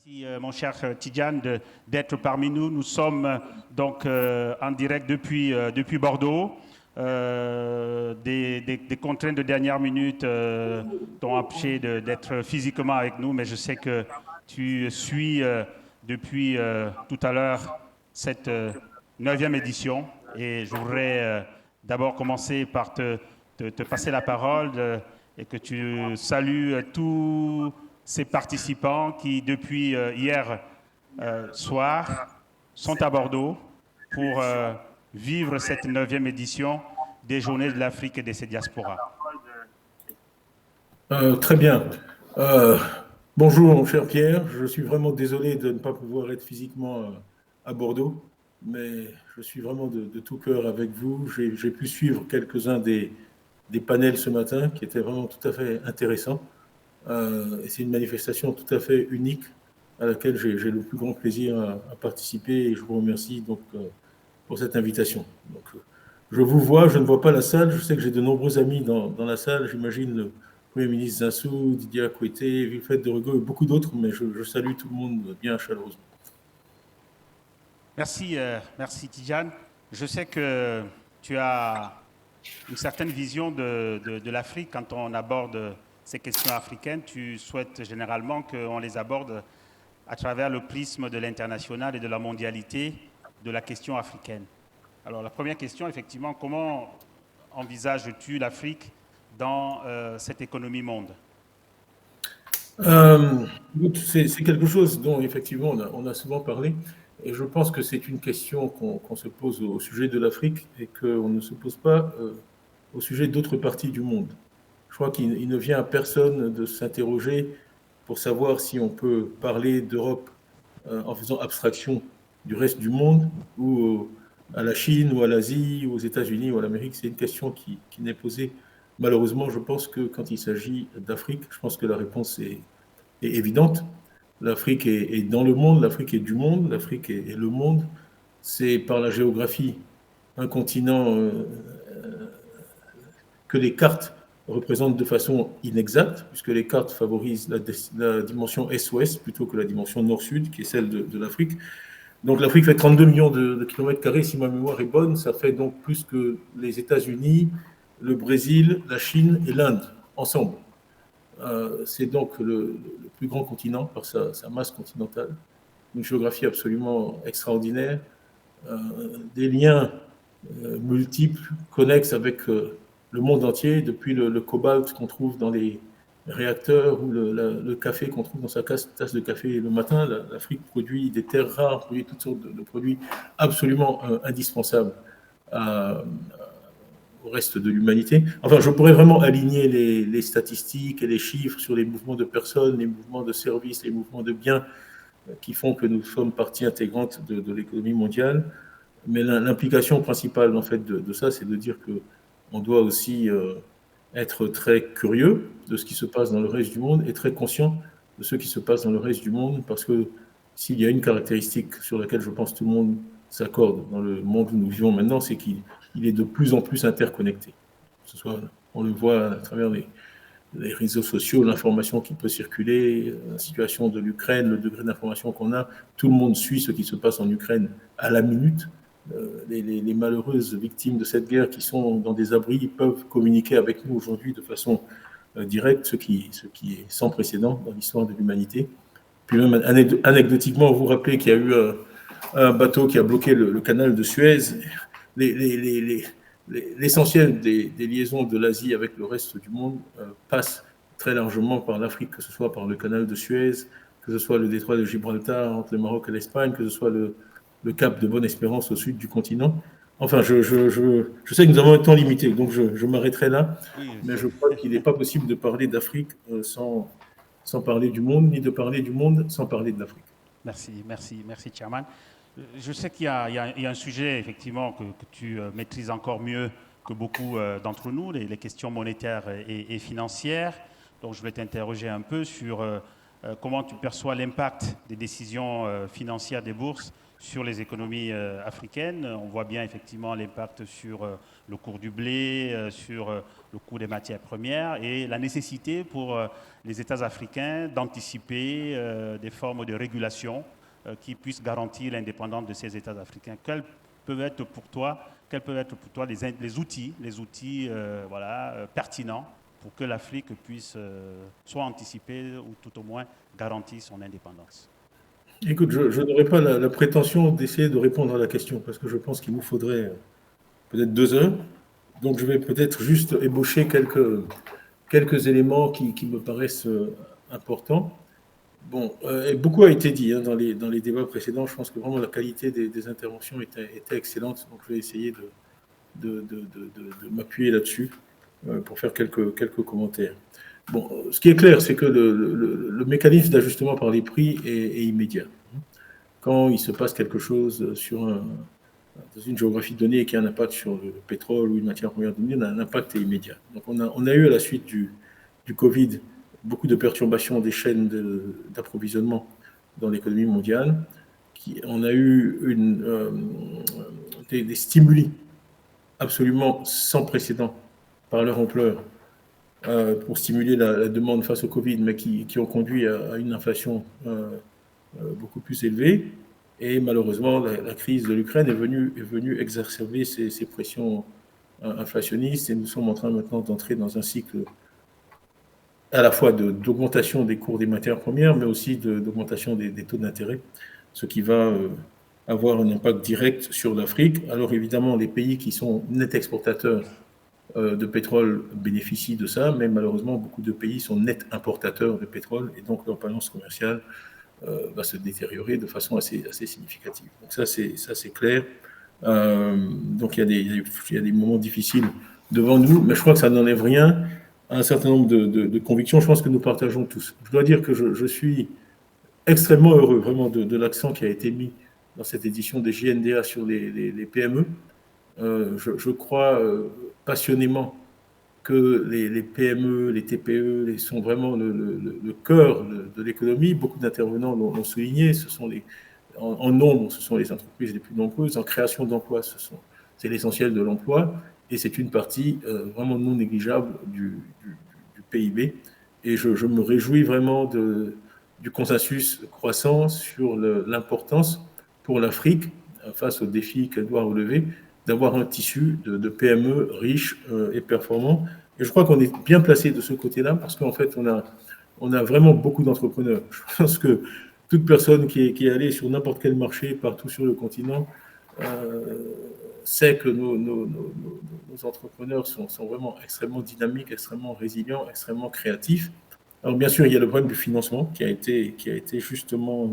Merci, mon cher Tidjane, d'être parmi nous. Nous sommes donc en direct depuis Bordeaux. Des contraintes de dernière minute t'ont empêché d'être physiquement avec nous, mais je sais que tu suis depuis tout à l'heure cette 9e édition. Et je voudrais d'abord commencer par te passer la parole et que tu salues tous ces participants qui, depuis hier soir, sont à Bordeaux pour vivre cette 9e édition des Journées de l'Afrique et de ses diasporas. Très bien. Bonjour, mon cher Pierre. Je suis vraiment désolé de ne pas pouvoir être physiquement à Bordeaux, mais je suis vraiment de tout cœur avec vous. J'ai pu suivre quelques-uns des panels ce matin qui étaient vraiment tout à fait intéressants. Et c'est une manifestation tout à fait unique à laquelle j'ai le plus grand plaisir à participer et je vous remercie donc pour cette invitation. Donc, je vous vois, je ne vois pas la salle. Je sais que j'ai de nombreux amis dans la salle. J'imagine le Premier ministre Zinsou, Didier Akoueté, Wilfred de Rego et beaucoup d'autres, mais je salue tout le monde bien chaleureusement. Merci Tidjane. Je sais que tu as une certaine vision de l'Afrique quand on aborde ces questions africaines. Tu souhaites généralement qu'on les aborde à travers le prisme de l'international et de la mondialité de la question africaine. Alors la première question, effectivement, comment envisages-tu l'Afrique dans cette économie monde? C'est quelque chose dont effectivement on a souvent parlé et je pense que c'est une question qu'on se pose au sujet de l'Afrique et qu'on ne se pose pas au sujet d'autres parties du monde. Je crois qu'il ne vient à personne de s'interroger pour savoir si on peut parler d'Europe en faisant abstraction du reste du monde ou à la Chine ou à l'Asie ou aux États-Unis ou à l'Amérique. C'est une question qui n'est posée. Malheureusement, je pense que quand il s'agit d'Afrique, je pense que la réponse est évidente. L'Afrique est dans le monde, l'Afrique est du monde, l'Afrique est le monde. C'est par la géographie un continent que les cartes représentent de façon inexacte, puisque les cartes favorisent la dimension Est-Ouest plutôt que la dimension Nord-Sud, qui est celle de l'Afrique. Donc l'Afrique fait 32 millions de kilomètres carrés, si ma mémoire est bonne. Ça fait donc plus que les États-Unis, le Brésil, la Chine et l'Inde ensemble. C'est donc le plus grand continent par sa masse continentale. Une géographie absolument extraordinaire. Des liens multiples, connexes avec le monde entier, depuis le cobalt qu'on trouve dans les réacteurs ou le café qu'on trouve dans sa tasse de café le matin. L'Afrique produit des terres rares, produit toutes sortes de produits absolument indispensables au reste de l'humanité. Enfin, je pourrais vraiment aligner les statistiques et les chiffres sur les mouvements de personnes, les mouvements de services, les mouvements de biens qui font que nous sommes partie intégrante de l'économie mondiale. Mais l'implication principale en fait de ça, c'est de dire qu'on doit aussi être très curieux de ce qui se passe dans le reste du monde et très conscient de ce qui se passe dans le reste du monde, parce que s'il y a une caractéristique sur laquelle je pense tout le monde s'accorde dans le monde où nous vivons maintenant, c'est qu'il est de plus en plus interconnecté. Ce soit, on le voit à travers les réseaux sociaux, l'information qui peut circuler, la situation de l'Ukraine, le degré d'information qu'on a. Tout le monde suit ce qui se passe en Ukraine à la minute. Les malheureuses victimes de cette guerre qui sont dans des abris peuvent communiquer avec nous aujourd'hui de façon directe, ce qui est sans précédent dans l'histoire de l'humanité. Puis même anecdotiquement, vous vous rappelez qu'il y a eu un bateau qui a bloqué le canal de Suez. L'essentiel des liaisons de l'Asie avec le reste du monde passe très largement par l'Afrique, que ce soit par le canal de Suez, que ce soit le détroit de Gibraltar entre le Maroc et l'Espagne, que ce soit le cap de Bonne-Espérance au sud du continent. Enfin, je sais que nous avons un temps limité, donc je m'arrêterai là, mais je crois qu'il n'est pas possible de parler d'Afrique sans parler du monde, ni de parler du monde sans parler de l'Afrique. Merci, Chairman. Je sais qu'il y a un sujet, effectivement, que tu maîtrises encore mieux que beaucoup d'entre nous, les questions monétaires et financières. Donc, je voulais t'interroger un peu sur comment tu perçois l'impact des décisions financières des bourses sur les économies africaines. On voit bien effectivement l'impact sur le cours du blé, sur le coût des matières premières et la nécessité pour les États africains d'anticiper des formes de régulation qui puissent garantir l'indépendance de ces États africains. Quels peuvent être pour toi les outils voilà, pertinents pour que l'Afrique puisse soit anticiper ou tout au moins garantir son indépendance? Écoute, je n'aurais pas la prétention d'essayer de répondre à la question, parce que je pense qu'il nous faudrait peut-être 2 heures. Donc je vais peut-être juste ébaucher quelques éléments qui me paraissent importants. Bon, et beaucoup a été dit dans les débats précédents. Je pense que vraiment la qualité des interventions était excellente. Donc je vais essayer de m'appuyer là-dessus pour faire quelques commentaires. Bon, ce qui est clair, c'est que le mécanisme d'ajustement par les prix est immédiat. Quand il se passe quelque chose dans une géographie donnée et qui a un impact sur le pétrole ou une matière première donnée, on a un impact immédiat. Donc on a eu à la suite du Covid beaucoup de perturbations des chaînes d'approvisionnement dans l'économie mondiale. On a eu des stimuli absolument sans précédent par leur ampleur pour stimuler la demande face au Covid, mais qui ont conduit à une inflation beaucoup plus élevée. Et malheureusement, la crise de l'Ukraine est venue exacerber ces pressions inflationnistes, et nous sommes en train maintenant d'entrer dans un cycle à la fois d'augmentation des cours des matières premières, mais aussi d'augmentation des taux d'intérêt, ce qui va avoir un impact direct sur l'Afrique. Alors évidemment, les pays qui sont nets exportateurs de pétrole bénéficient de ça, mais malheureusement, beaucoup de pays sont nets importateurs de pétrole, et donc leur balance commerciale va se détériorer de façon assez significative. Donc ça, c'est clair. Donc il y a des moments difficiles devant nous, mais je crois que ça n'enlève rien à un certain nombre de convictions. Je pense que nous partageons tous. Je dois dire que je suis extrêmement heureux vraiment de l'accent qui a été mis dans cette édition des JNDA sur les PME. Je crois passionnément que les PME, les TPE sont vraiment le cœur de l'économie. Beaucoup d'intervenants l'ont souligné. En nombre, ce sont les entreprises les plus nombreuses. En création d'emplois, c'est l'essentiel de l'emploi. Et c'est une partie vraiment non négligeable du PIB. Et je me réjouis vraiment du consensus croissant sur l'importance pour l'Afrique, face aux défis qu'elle doit relever, d'avoir un tissu de PME riche et performant. Et je crois qu'on est bien placé de ce côté-là, parce qu'en fait, on a vraiment beaucoup d'entrepreneurs. Je pense que toute personne qui est allée sur n'importe quel marché, partout sur le continent, sait que nos entrepreneurs sont vraiment extrêmement dynamiques, extrêmement résilients, extrêmement créatifs. Alors bien sûr, il y a le problème du financement qui a été justement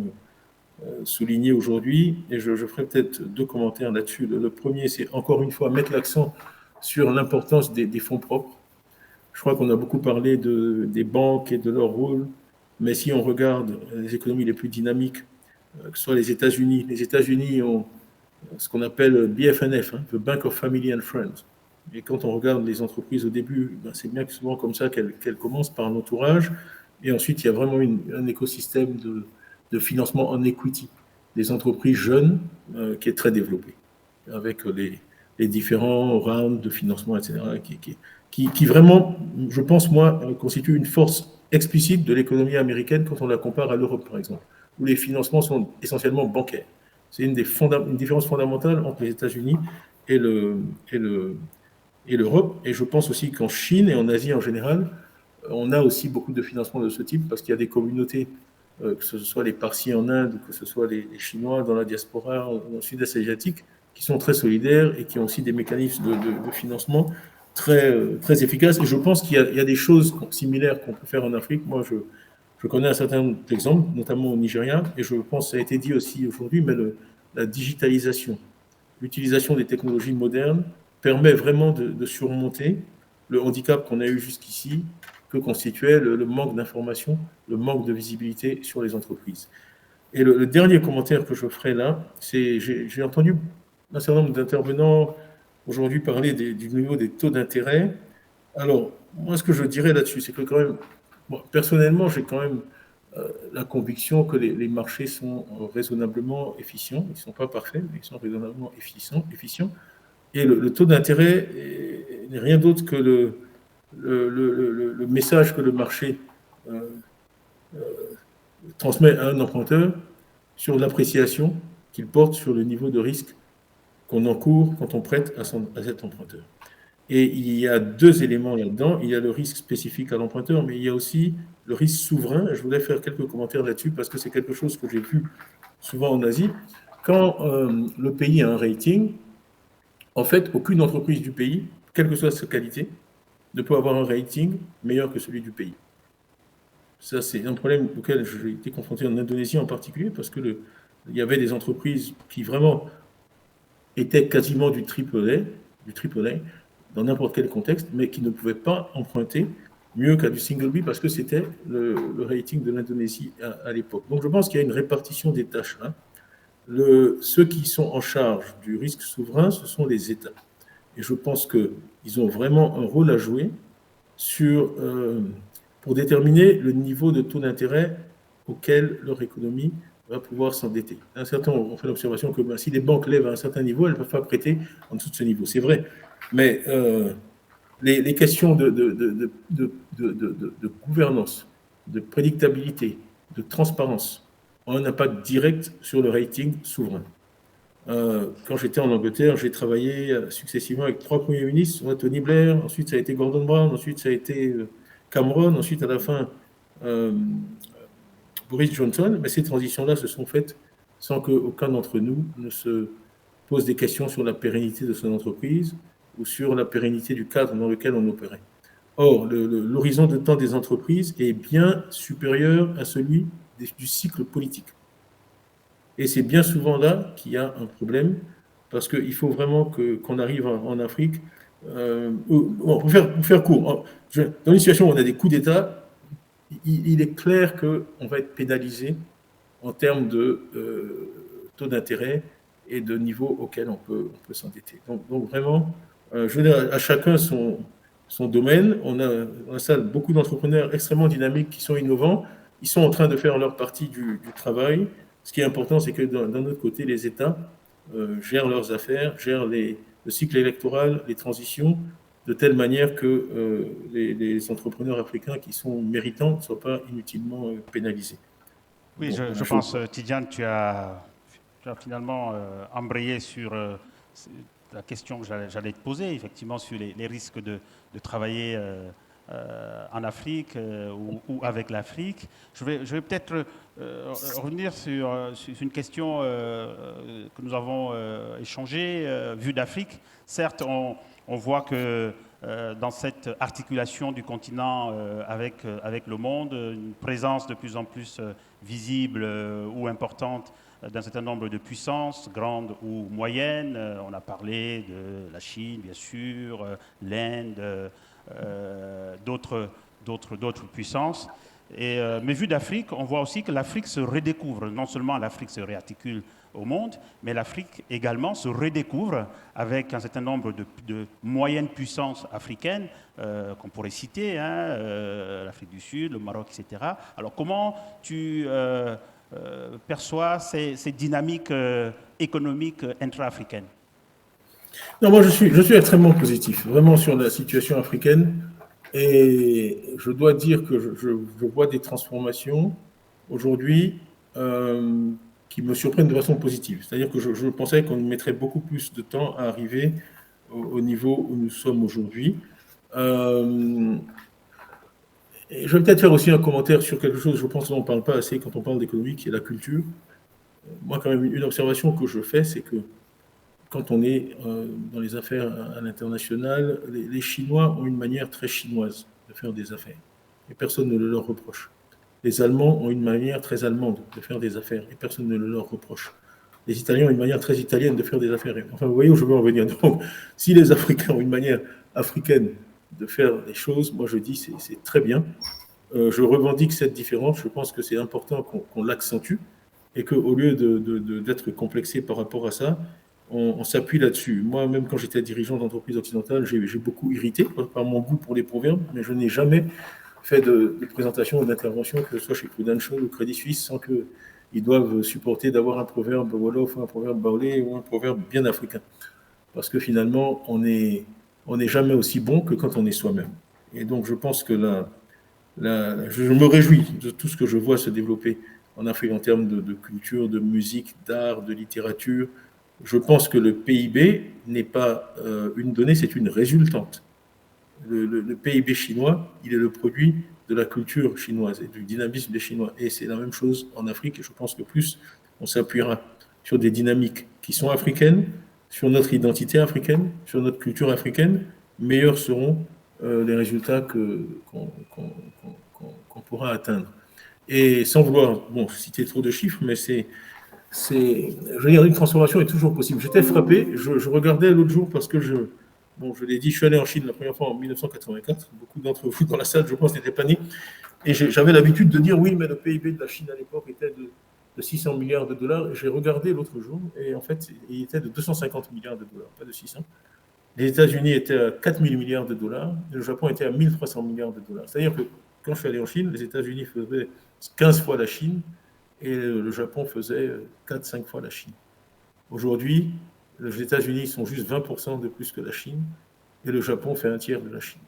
souligné aujourd'hui, et je ferai peut-être 2 commentaires là-dessus. Le premier, c'est encore une fois mettre l'accent sur l'importance des fonds propres. Je crois qu'on a beaucoup parlé des banques et de leur rôle, mais si on regarde les économies les plus dynamiques, que ce soit les États-Unis ont ce qu'on appelle BFNF, the Bank of Family and Friends. Et quand on regarde les entreprises au début, c'est bien que souvent comme ça qu'elles commencent par un entourage, et ensuite il y a vraiment un écosystème de financement en equity des entreprises jeunes qui est très développé, avec les différents rounds de financement, etc., qui vraiment, je pense, moi, constituent une force explicite de l'économie américaine quand on la compare à l'Europe, par exemple, où les financements sont essentiellement bancaires. C'est une différence fondamentale entre les États-Unis et l'Europe. Et je pense aussi qu'en Chine et en Asie en général, on a aussi beaucoup de financements de ce type, parce qu'il y a des communautés, que ce soit les Parsis en Inde, que ce soit les Chinois dans la diaspora dans le sud-est asiatique, qui sont très solidaires et qui ont aussi des mécanismes de financement très efficaces. Et je pense qu'il y a des choses similaires qu'on peut faire en Afrique. Moi, je connais un certain nombre d'exemples, notamment au Nigeria, et je pense que ça a été dit aussi aujourd'hui, mais la digitalisation, l'utilisation des technologies modernes permet vraiment de surmonter le handicap qu'on a eu jusqu'ici, que constituait le manque d'information, le manque de visibilité sur les entreprises. Et le dernier commentaire que je ferai là, c'est j'ai entendu un certain nombre d'intervenants aujourd'hui parler du niveau des taux d'intérêt. Alors, moi, ce que je dirais là-dessus, c'est que quand même, personnellement, j'ai quand même la conviction que les marchés sont raisonnablement efficients. Ils ne sont pas parfaits, mais ils sont raisonnablement efficients. Et le taux d'intérêt n'est rien d'autre que le message que le marché transmet à un emprunteur sur l'appréciation qu'il porte sur le niveau de risque qu'on encourt quand on prête à cet emprunteur. Et il y a deux éléments là-dedans. Il y a le risque spécifique à l'emprunteur, mais il y a aussi le risque souverain. Je voulais faire quelques commentaires là-dessus parce que c'est quelque chose que j'ai vu souvent en Asie. Quand le pays a un rating, en fait, aucune entreprise du pays, quelle que soit sa qualité, ne peut avoir un rating meilleur que celui du pays. Ça, c'est un problème auquel j'ai été confronté en Indonésie en particulier, parce que il y avait des entreprises qui vraiment étaient quasiment du triple A, dans n'importe quel contexte, mais qui ne pouvaient pas emprunter mieux qu'à du single B, parce que c'était le rating de l'Indonésie à l'époque. Donc je pense qu'il y a une répartition des tâches là. Ceux qui sont en charge du risque souverain, ce sont les États. Et je pense qu'ils ont vraiment un rôle à jouer pour déterminer le niveau de taux d'intérêt auquel leur économie va pouvoir s'endetter. On fait l'observation que si les banques lèvent à un certain niveau, elles ne peuvent pas prêter en dessous de ce niveau. C'est vrai. Mais les questions de gouvernance, de prédictabilité, de transparence ont un impact direct sur le rating souverain. Quand j'étais en Angleterre, j'ai travaillé successivement avec 3 premiers ministres, Tony Blair, ensuite ça a été Gordon Brown, ensuite ça a été Cameron, ensuite à la fin Boris Johnson. Mais ces transitions-là se sont faites sans qu'aucun d'entre nous ne se pose des questions sur la pérennité de son entreprise ou sur la pérennité du cadre dans lequel on opérait. Or, l'horizon de temps des entreprises est bien supérieur à celui du cycle politique. Et c'est bien souvent là qu'il y a un problème, parce qu'il faut vraiment qu'on arrive en Afrique. Pour faire court, dans une situation où on a des coups d'État, il est clair qu'on va être pénalisé en termes de taux d'intérêt et de niveau auquel on peut s'endetter. Donc vraiment, je veux dire, à chacun son domaine. On a beaucoup d'entrepreneurs extrêmement dynamiques qui sont innovants. Ils sont en train de faire leur partie du travail. Ce qui est important, c'est que d'un autre côté, les États gèrent leurs affaires, gèrent le cycle électoral, les transitions, de telle manière que les entrepreneurs africains qui sont méritants ne soient pas inutilement pénalisés. Oui, je pense, Tidjane, tu as finalement embrayé sur la question que j'allais te poser, effectivement, sur les risques de travailler en Afrique ou avec l'Afrique. Je vais peut-être revenir sur une question que nous avons échangée, vue d'Afrique. Certes, on voit que dans cette articulation du continent avec le monde, une présence de plus en plus visible ou importante d'un certain nombre de puissances, grandes ou moyennes. On a parlé de la Chine, bien sûr, l'Inde, d'autres puissances. Mais vu d'Afrique, on voit aussi que l'Afrique se redécouvre. Non seulement l'Afrique se réarticule au monde, mais l'Afrique également se redécouvre avec un certain nombre de moyennes puissances africaines qu'on pourrait citer, l'Afrique du Sud, le Maroc, etc. Alors comment tu perçois ces dynamiques économiques intra-africaines? Non, moi je suis extrêmement positif, vraiment sur la situation africaine. Et je dois dire que je vois des transformations aujourd'hui qui me surprennent de façon positive. C'est-à-dire que je pensais qu'on mettrait beaucoup plus de temps à arriver au niveau où nous sommes aujourd'hui. Et je vais peut-être faire aussi un commentaire sur quelque chose, je pense qu'on n'en parle pas assez quand on parle d'économie, qui est la culture. Moi, quand même, une observation que je fais, c'est que quand on est dans les affaires à l'international, les Chinois ont une manière très chinoise de faire des affaires. Et personne ne le leur reproche. Les Allemands ont une manière très allemande de faire des affaires. Et personne ne le leur reproche. Les Italiens ont une manière très italienne de faire des affaires. Enfin, vous voyez où je veux en venir. Donc, si les Africains ont une manière africaine de faire des choses, moi je dis c'est très bien. Je revendique cette différence. Je pense que c'est important qu'on l'accentue et qu'au lieu d'être complexé par rapport à ça, on s'appuie là-dessus. Moi, même quand j'étais dirigeant d'entreprise occidentale, j'ai beaucoup irrité par mon goût pour les proverbes, mais je n'ai jamais fait de présentations ou d'interventions, que ce soit chez Prudential ou Credit Suisse, sans qu'ils doivent supporter d'avoir un proverbe wolof ou un proverbe baoulé ou un proverbe bien africain. Parce que finalement, on n'est jamais aussi bon que quand on est soi-même. Et donc, je pense que je me réjouis de tout ce que je vois se développer en Afrique en termes de culture, de musique, d'art, de littérature. Je pense que le PIB n'est pas une donnée, c'est une résultante. Le PIB chinois, il est le produit de la culture chinoise et du dynamisme des Chinois. Et c'est la même chose en Afrique. Et je pense que plus on s'appuiera sur des dynamiques qui sont africaines, sur notre identité africaine, sur notre culture africaine, meilleurs seront les résultats qu'on pourra atteindre. Et sans vouloir citer trop de chiffres, mais je veux dire, une transformation est toujours possible. J'étais frappé, je regardais l'autre jour parce que je l'ai dit, je suis allé en Chine la première fois en 1984. Beaucoup d'entre vous dans la salle, je pense, n'étaient pas nés. Et j'avais l'habitude de dire, oui, mais le PIB de la Chine à l'époque était de 600 milliards de dollars. Et j'ai regardé l'autre jour, et en fait, il était de 250 milliards de dollars, pas de 600. Les États-Unis étaient à 4 000 milliards de dollars, et le Japon était à 1 300 milliards de dollars. C'est-à-dire que quand je suis allé en Chine, les États-Unis faisaient 15 fois la Chine, et le Japon faisait 4-5 fois la Chine. Aujourd'hui, les États-Unis sont juste 20% de plus que la Chine, et le Japon fait un tiers de la Chine.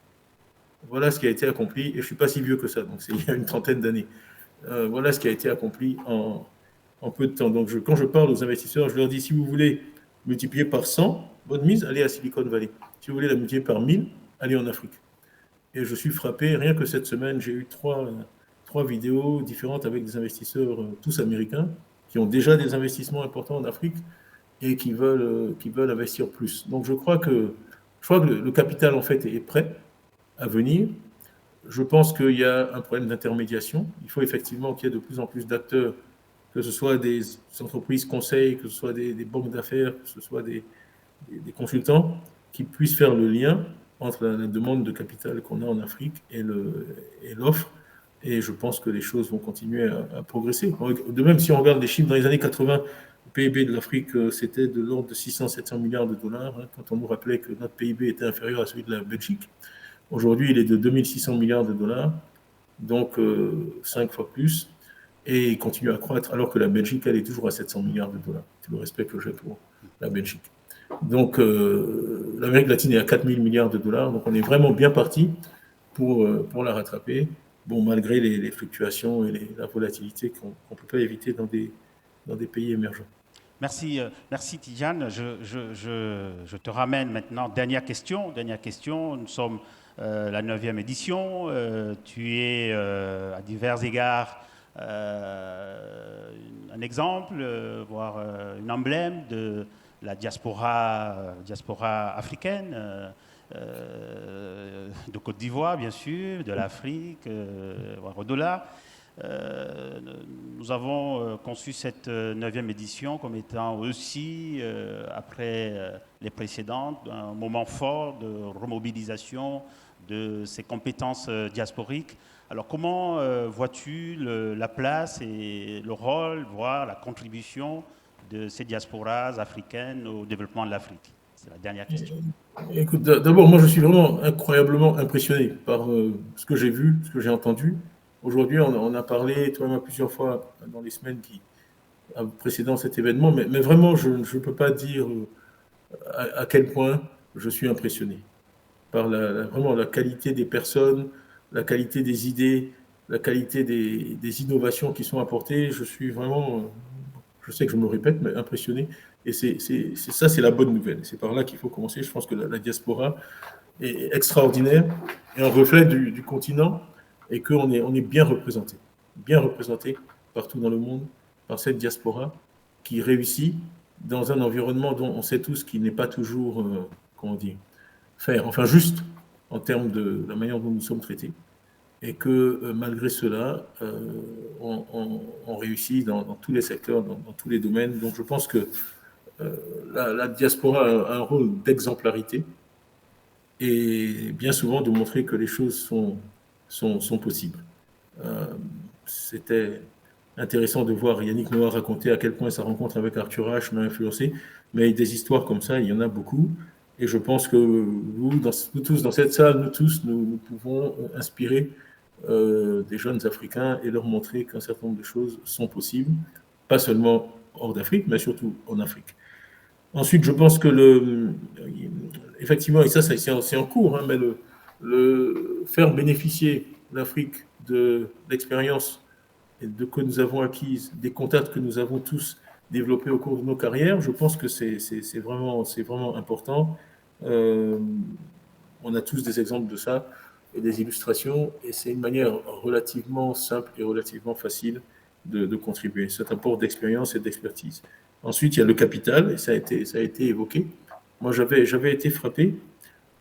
Voilà ce qui a été accompli, et je ne suis pas si vieux que ça, donc c'est il y a une trentaine d'années. Voilà ce qui a été accompli en peu de temps. Donc quand je parle aux investisseurs, je leur dis, si vous voulez multiplier par 100, votre mise, allez à Silicon Valley. Si vous voulez la multiplier par 1000, allez en Afrique. Et je suis frappé, rien que cette semaine, j'ai eu trois vidéos différentes avec des investisseurs, tous américains, qui ont déjà des investissements importants en Afrique et qui veulent investir plus. Donc je crois que le capital, en fait, est prêt à venir. Je pense qu'il y a un problème d'intermédiation. Il faut effectivement qu'il y ait de plus en plus d'acteurs, que ce soit des entreprises conseils, que ce soit des banques d'affaires, que ce soit des consultants, qui puissent faire le lien entre la demande de capital qu'on a en Afrique et l'offre. Et je pense que les choses vont continuer à progresser. De même, si on regarde les chiffres dans les années 80, le PIB de l'Afrique, c'était de l'ordre de 600-700 milliards de dollars, quand on nous rappelait que notre PIB était inférieur à celui de la Belgique. Aujourd'hui, il est de 2600 milliards de dollars, donc 5 fois plus, et il continue à croître, alors que la Belgique, elle est toujours à 700 milliards de dollars. C'est le respect que j'ai pour la Belgique. Donc, l'Amérique latine est à 4000 milliards de dollars, donc on est vraiment bien parti pour la rattraper, malgré les fluctuations et la volatilité qu'on ne peut pas éviter dans des pays émergents. Merci, merci Tidjane. Je te ramène maintenant. Dernière question. Nous sommes la 9e édition. Tu es à divers égards un exemple, voire un emblème de la diaspora africaine, de Côte d'Ivoire, bien sûr, de l'Afrique, voire au-delà. Nous avons conçu cette 9e édition comme étant aussi, après les précédentes, un moment fort de remobilisation de ces compétences diasporiques. Alors comment vois-tu la place et le rôle, voire la contribution de ces diasporas africaines au développement de l'Afrique? C'est la dernière question. Écoute, d'abord, moi je suis vraiment incroyablement impressionné par ce que j'ai vu, ce que j'ai entendu. Aujourd'hui, on a parlé, toi et moi, plusieurs fois dans les semaines qui précédant cet événement, mais vraiment, je ne peux pas dire à quel point je suis impressionné par vraiment la qualité des personnes, la qualité des idées, la qualité des innovations qui sont apportées. Je suis vraiment, je sais que je me répète, mais impressionné. Et ça, c'est la bonne nouvelle. C'est par là qu'il faut commencer. Je pense que la diaspora est extraordinaire et un reflet du continent, et qu'on est bien représenté partout dans le monde par cette diaspora qui réussit dans un environnement dont on sait tous qu'il n'est pas toujours, juste en termes de la manière dont nous sommes traités, et que malgré cela, on réussit dans tous les secteurs, dans tous les domaines. Donc je pense que la diaspora a un rôle d'exemplarité, et bien souvent de montrer que les choses sont possibles. C'était intéressant de voir Yannick Noah raconter à quel point sa rencontre avec Arthur Ashe m'a influencé, mais des histoires comme ça, il y en a beaucoup, et je pense que nous tous dans cette salle, nous pouvons inspirer des jeunes Africains et leur montrer qu'un certain nombre de choses sont possibles, pas seulement hors d'Afrique, mais surtout en Afrique. Ensuite, je pense que effectivement, et ça c'est en cours, hein, mais le faire bénéficier l'Afrique de l'expérience que nous avons acquise, des contacts que nous avons tous développés au cours de nos carrières, je pense que c'est vraiment important. On a tous des exemples de ça et des illustrations, et c'est une manière relativement simple et relativement facile de contribuer. C'est un apport d'expérience et d'expertise. Ensuite, il y a le capital, et ça a été évoqué. Moi, j'avais été frappé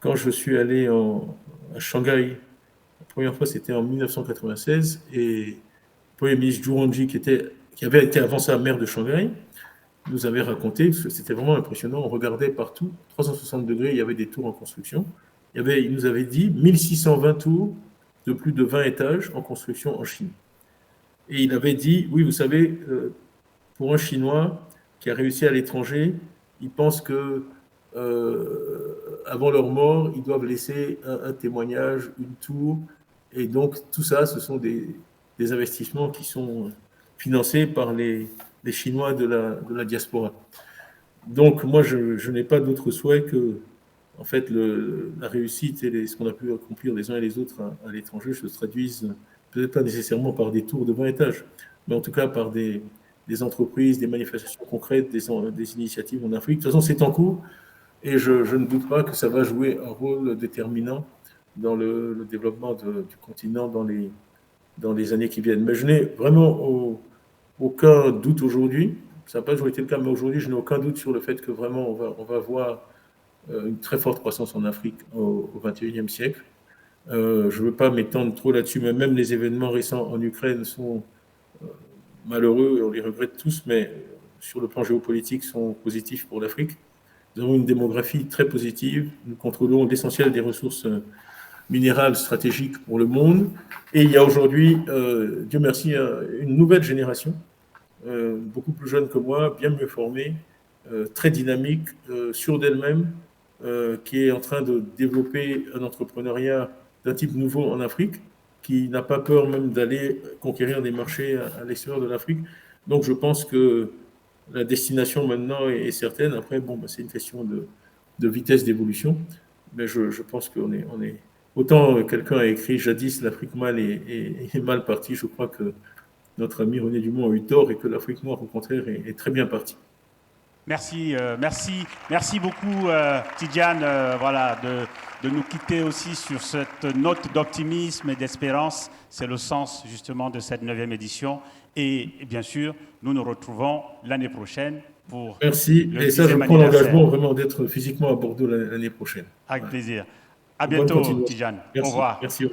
quand je suis allé à Shanghai. La première fois, c'était en 1996, et le Premier ministre Zhu Rongji, qui avait été avant ça maire de Shanghai, nous avait raconté, c'était vraiment impressionnant, on regardait partout, 360 degrés, il y avait des tours en construction. Il nous avait dit 1620 tours de plus de 20 étages en construction en Chine. Et il avait dit, oui, vous savez, pour un Chinois qui a réussi à l'étranger, ils pensent que avant leur mort, ils doivent laisser un témoignage, une tour. Et donc, tout ça, ce sont des investissements qui sont financés par les Chinois de la diaspora. Donc, moi, je n'ai pas d'autre souhait que, en fait, la réussite et ce qu'on a pu accomplir les uns et les autres à l'étranger se traduisent peut-être pas nécessairement par des tours de 20 étages, mais en tout cas par des entreprises, des manifestations concrètes, des initiatives en Afrique. De toute façon, c'est en cours, et je ne doute pas que ça va jouer un rôle déterminant dans le développement du continent dans les années qui viennent. Mais je n'ai vraiment aucun doute aujourd'hui, ça n'a pas toujours été le cas, mais aujourd'hui, je n'ai aucun doute sur le fait que vraiment, on va voir une très forte croissance en Afrique au XXIe siècle. Je ne veux pas m'étendre trop là-dessus, mais même les événements récents en Ukraine sont malheureux, on les regrette tous, mais sur le plan géopolitique, sont positifs pour l'Afrique. Nous avons une démographie très positive, nous contrôlons l'essentiel des ressources minérales stratégiques pour le monde, et il y a aujourd'hui, Dieu merci, une nouvelle génération, beaucoup plus jeune que moi, bien mieux formée, très dynamique, sûre d'elle-même, qui est en train de développer un entrepreneuriat d'un type nouveau en Afrique, qui n'a pas peur même d'aller conquérir des marchés à l'extérieur de l'Afrique. Donc je pense que la destination maintenant est certaine. Après, bon, c'est une question de vitesse d'évolution, mais je pense qu'on est... Autant quelqu'un a écrit jadis l'Afrique mâle est mal partie, je crois que notre ami René Dumont a eu tort et que l'Afrique noire, au contraire, est très bien partie. Merci, merci beaucoup, Tidjane, voilà, de nous quitter aussi sur cette note d'optimisme et d'espérance. C'est le sens justement de cette 9e édition. Et bien sûr, nous nous retrouvons l'année prochaine pour Merci. Et ça, je prends l'engagement vraiment d'être physiquement à Bordeaux l'année prochaine. Avec plaisir. À bientôt, Tidjane. Au revoir. Merci.